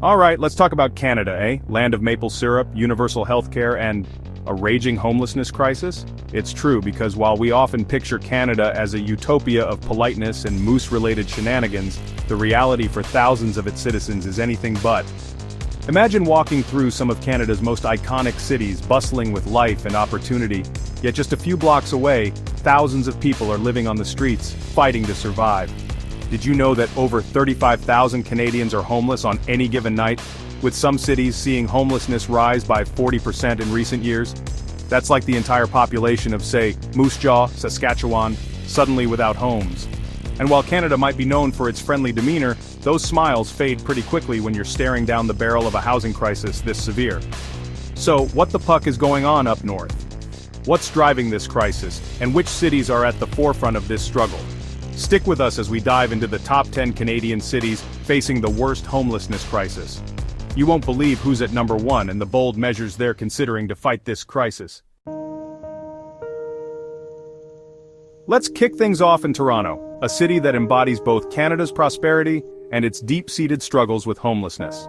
Alright, let's talk about Canada, eh? Land of maple syrup, universal healthcare, and a raging homelessness crisis? It's true, because while we often picture Canada as a utopia of politeness and moose-related shenanigans, the reality for thousands of its citizens is anything but. Imagine walking through some of Canada's most iconic cities, bustling with life and opportunity, yet just a few blocks away, thousands of people are living on the streets, fighting to survive. Did you know that over 35,000 Canadians are homeless on any given night, with some cities seeing homelessness rise by 40% in recent years? That's like the entire population of, say, Moose Jaw, Saskatchewan, suddenly without homes. And while Canada might be known for its friendly demeanor, those smiles fade pretty quickly when you're staring down the barrel of a housing crisis this severe. So, what the puck is going on up north? What's driving this crisis, and which cities are at the forefront of this struggle? Stick with us as we dive into the top 10 Canadian cities facing the worst homelessness crisis. You won't believe who's at number 1 and the bold measures they're considering to fight this crisis. Let's kick things off in Toronto, a city that embodies both Canada's prosperity and its deep-seated struggles with homelessness.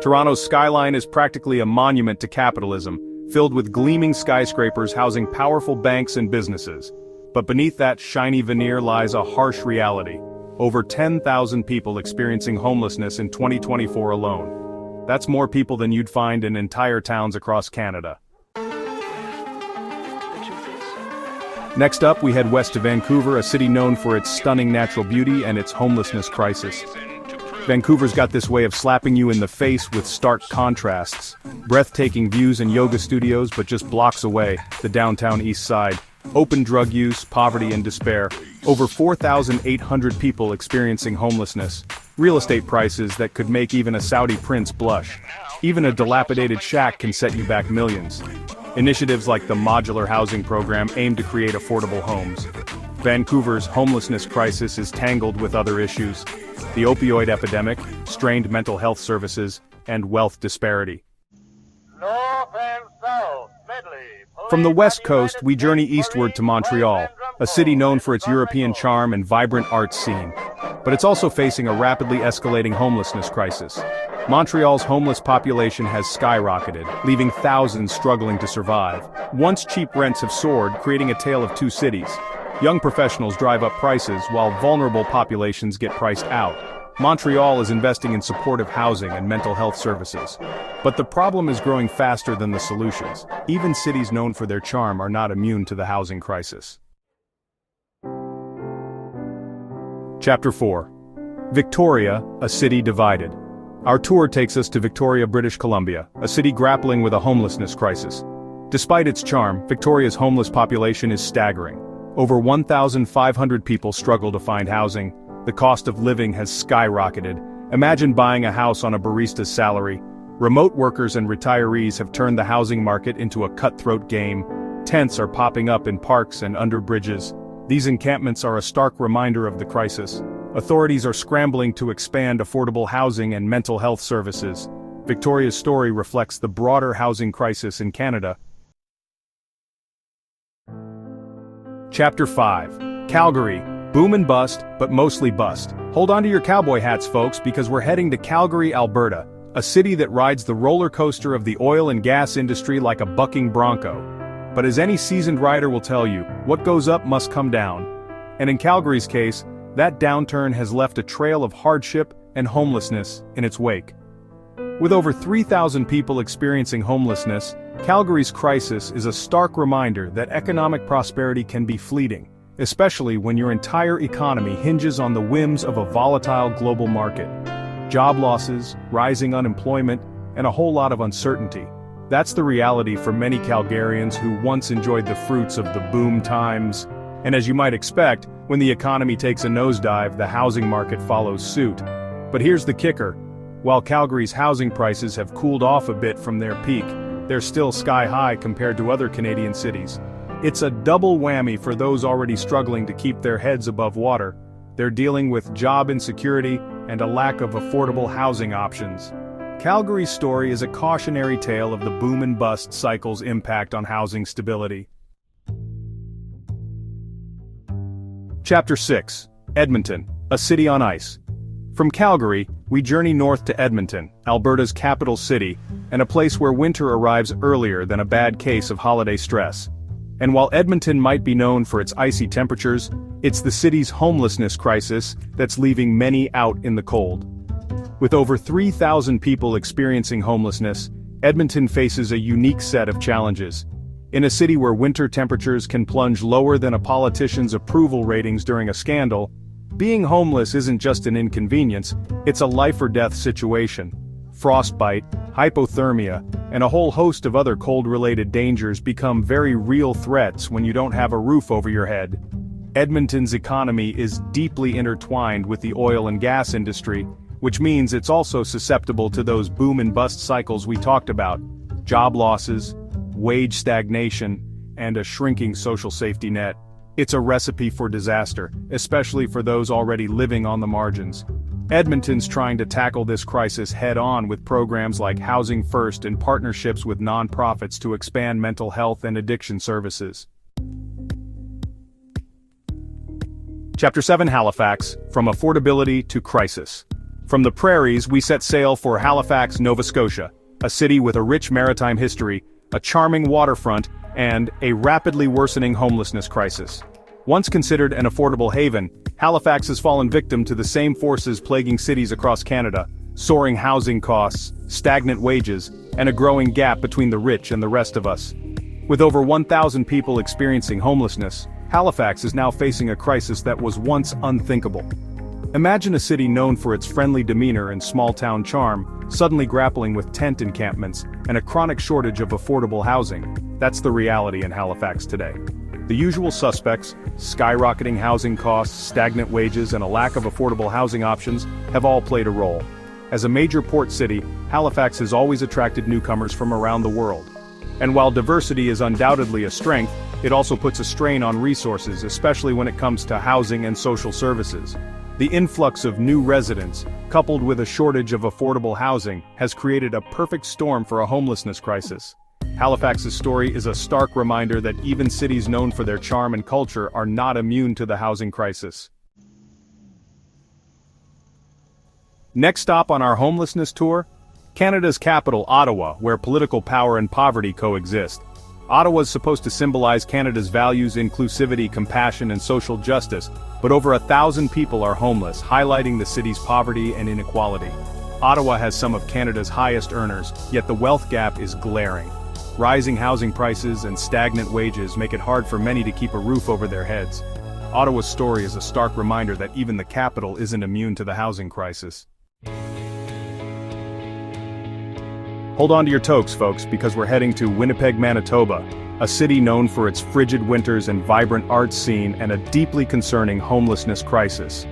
Toronto's skyline is practically a monument to capitalism, filled with gleaming skyscrapers housing powerful banks and businesses. But beneath that shiny veneer lies a harsh reality. Over 10,000 people experiencing homelessness in 2024 alone. That's more people than you'd find in entire towns across Canada. Next up, we head west to Vancouver, a city known for its stunning natural beauty and its homelessness crisis. Vancouver's got this way of slapping you in the face with stark contrasts. Breathtaking views and yoga studios, but just blocks away, the downtown east side. Open drug use, poverty and despair. Over 4,800 people experiencing homelessness. Real estate prices that could make even a Saudi prince blush. Even a dilapidated shack can set you back millions. Initiatives like the modular housing program aim to create affordable homes. Vancouver's homelessness crisis is tangled with other issues. The opioid epidemic, strained mental health services, and wealth disparity. From the west coast, we journey eastward to Montreal, a city known for its European charm and vibrant arts scene. But it's also facing a rapidly escalating homelessness crisis. Montreal's homeless population has skyrocketed, leaving thousands struggling to survive. Once cheap rents have soared, creating a tale of two cities. Young professionals drive up prices, while vulnerable populations get priced out. Montreal is investing in supportive housing and mental health services. But the problem is growing faster than the solutions. Even cities known for their charm are not immune to the housing crisis. Chapter 4. Victoria, a city divided. Our tour takes us to Victoria, British Columbia, a city grappling with a homelessness crisis. Despite its charm, Victoria's homeless population is staggering. Over 1,500 people struggle to find housing. The cost of living has skyrocketed. Imagine buying a house on a barista's salary. Remote workers and retirees have turned the housing market into a cutthroat game. Tents are popping up in parks and under bridges. These encampments are a stark reminder of the crisis. Authorities are scrambling to expand affordable housing and mental health services. Victoria's story reflects the broader housing crisis in Canada. Chapter 5. Calgary. Boom and bust, but mostly bust. Hold on to your cowboy hats, folks, because we're heading to Calgary, Alberta, a city that rides the roller coaster of the oil and gas industry like a bucking bronco. But as any seasoned rider will tell you, what goes up must come down. And in Calgary's case, that downturn has left a trail of hardship and homelessness in its wake. With over 3,000 people experiencing homelessness, Calgary's crisis is a stark reminder that economic prosperity can be fleeting, especially when your entire economy hinges on the whims of a volatile global market. Job losses, rising unemployment, and a whole lot of uncertainty. That's the reality for many Calgarians who once enjoyed the fruits of the boom times. And as you might expect, when the economy takes a nosedive, the housing market follows suit. But here's the kicker. While Calgary's housing prices have cooled off a bit from their peak, they're still sky-high compared to other Canadian cities. It's a double whammy for those already struggling to keep their heads above water. They're dealing with job insecurity and a lack of affordable housing options. Calgary's story is a cautionary tale of the boom and bust cycle's impact on housing stability. Chapter 6. Edmonton, a city on ice. From Calgary, We journey north to Edmonton, Alberta's capital city, and a place where winter arrives earlier than a bad case of holiday stress. And while Edmonton might be known for its icy temperatures, it's the city's homelessness crisis that's leaving many out in the cold. With over 3,000 people experiencing homelessness, Edmonton faces a unique set of challenges. In a city where winter temperatures can plunge lower than a politician's approval ratings during a scandal, being homeless isn't just an inconvenience, it's a life-or-death situation. Frostbite, hypothermia, and a whole host of other cold-related dangers become very real threats when you don't have a roof over your head. Edmonton's economy is deeply intertwined with the oil and gas industry, which means it's also susceptible to those boom and bust cycles we talked about: job losses, wage stagnation, and a shrinking social safety net. It's a recipe for disaster, especially for those already living on the margins. Edmonton's trying to tackle this crisis head-on with programs like Housing First and partnerships with nonprofits to expand mental health and addiction services. Chapter 7: Halifax, From Affordability to Crisis. From the prairies we set sail for Halifax, Nova Scotia, a city with a rich maritime history, a charming waterfront, and a rapidly worsening homelessness crisis. Once considered an affordable haven, Halifax has fallen victim to the same forces plaguing cities across Canada: soaring housing costs, stagnant wages, and a growing gap between the rich and the rest of us. With over 1,000 people experiencing homelessness, Halifax is now facing a crisis that was once unthinkable. Imagine a city known for its friendly demeanor and small-town charm, suddenly grappling with tent encampments and a chronic shortage of affordable housing. That's the reality in Halifax today. The usual suspects, skyrocketing housing costs, stagnant wages, and a lack of affordable housing options, have all played a role. As a major port city, Halifax has always attracted newcomers from around the world. And while diversity is undoubtedly a strength, it also puts a strain on resources, especially when it comes to housing and social services. The influx of new residents, coupled with a shortage of affordable housing, has created a perfect storm for a homelessness crisis. Halifax's story is a stark reminder that even cities known for their charm and culture are not immune to the housing crisis. Next stop on our homelessness tour? Canada's capital, Ottawa, where political power and poverty coexist. Ottawa is supposed to symbolize Canada's values, inclusivity, compassion, and social justice, but over 1,000 people are homeless, highlighting the city's poverty and inequality. Ottawa has some of Canada's highest earners, yet the wealth gap is glaring. Rising housing prices and stagnant wages make it hard for many to keep a roof over their heads. Ottawa's story is a stark reminder that even the capital isn't immune to the housing crisis. Hold on to your toques, folks, because we're heading to Winnipeg, Manitoba, a city known for its frigid winters and vibrant arts scene and a deeply concerning homelessness crisis.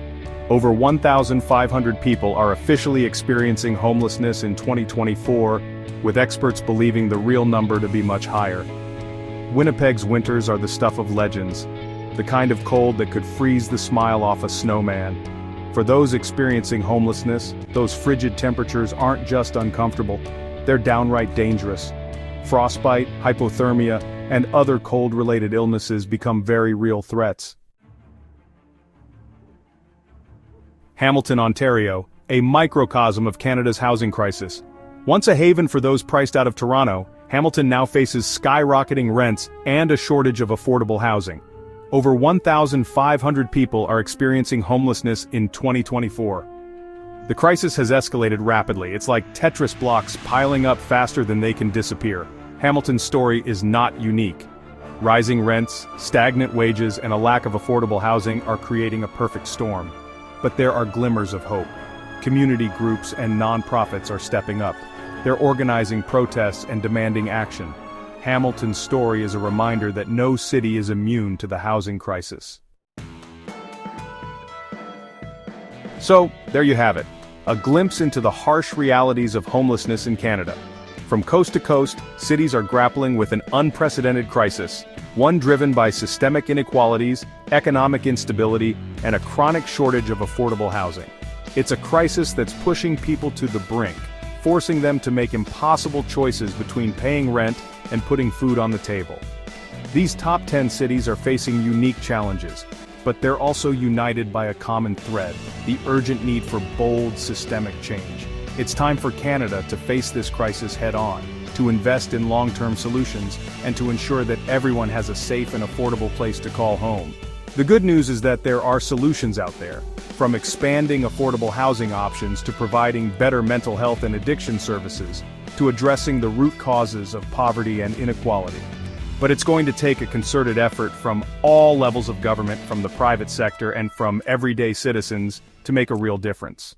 Over 1,500 people are officially experiencing homelessness in 2024, with experts believing the real number to be much higher. Winnipeg's winters are the stuff of legends, the kind of cold that could freeze the smile off a snowman. For those experiencing homelessness, those frigid temperatures aren't just uncomfortable, they're downright dangerous. Frostbite, hypothermia, and other cold-related illnesses become very real threats. Hamilton, Ontario, a microcosm of Canada's housing crisis. Once a haven for those priced out of Toronto, Hamilton now faces skyrocketing rents and a shortage of affordable housing. Over 1,500 people are experiencing homelessness in 2024. The crisis has escalated rapidly. It's like Tetris blocks piling up faster than they can disappear. Hamilton's story is not unique. Rising rents, stagnant wages, and a lack of affordable housing are creating a perfect storm. But there are glimmers of hope. Community groups and nonprofits are stepping up. They're organizing protests and demanding action. Hamilton's story is a reminder that no city is immune to the housing crisis. So, there you have it. A glimpse into the harsh realities of homelessness in Canada. From coast to coast, cities are grappling with an unprecedented crisis, one driven by systemic inequalities, economic instability, and a chronic shortage of affordable housing. It's a crisis that's pushing people to the brink, forcing them to make impossible choices between paying rent and putting food on the table. These top 10 cities are facing unique challenges. but they're also united by a common thread: the urgent need for bold systemic change. It's time for Canada to face this crisis head-on, to invest in long-term solutions, and to ensure that everyone has a safe and affordable place to call home. The good news is that there are solutions out there, from expanding affordable housing options to providing better mental health and addiction services, to addressing the root causes of poverty and inequality. But it's going to take a concerted effort from all levels of government, from the private sector, and from everyday citizens to make a real difference.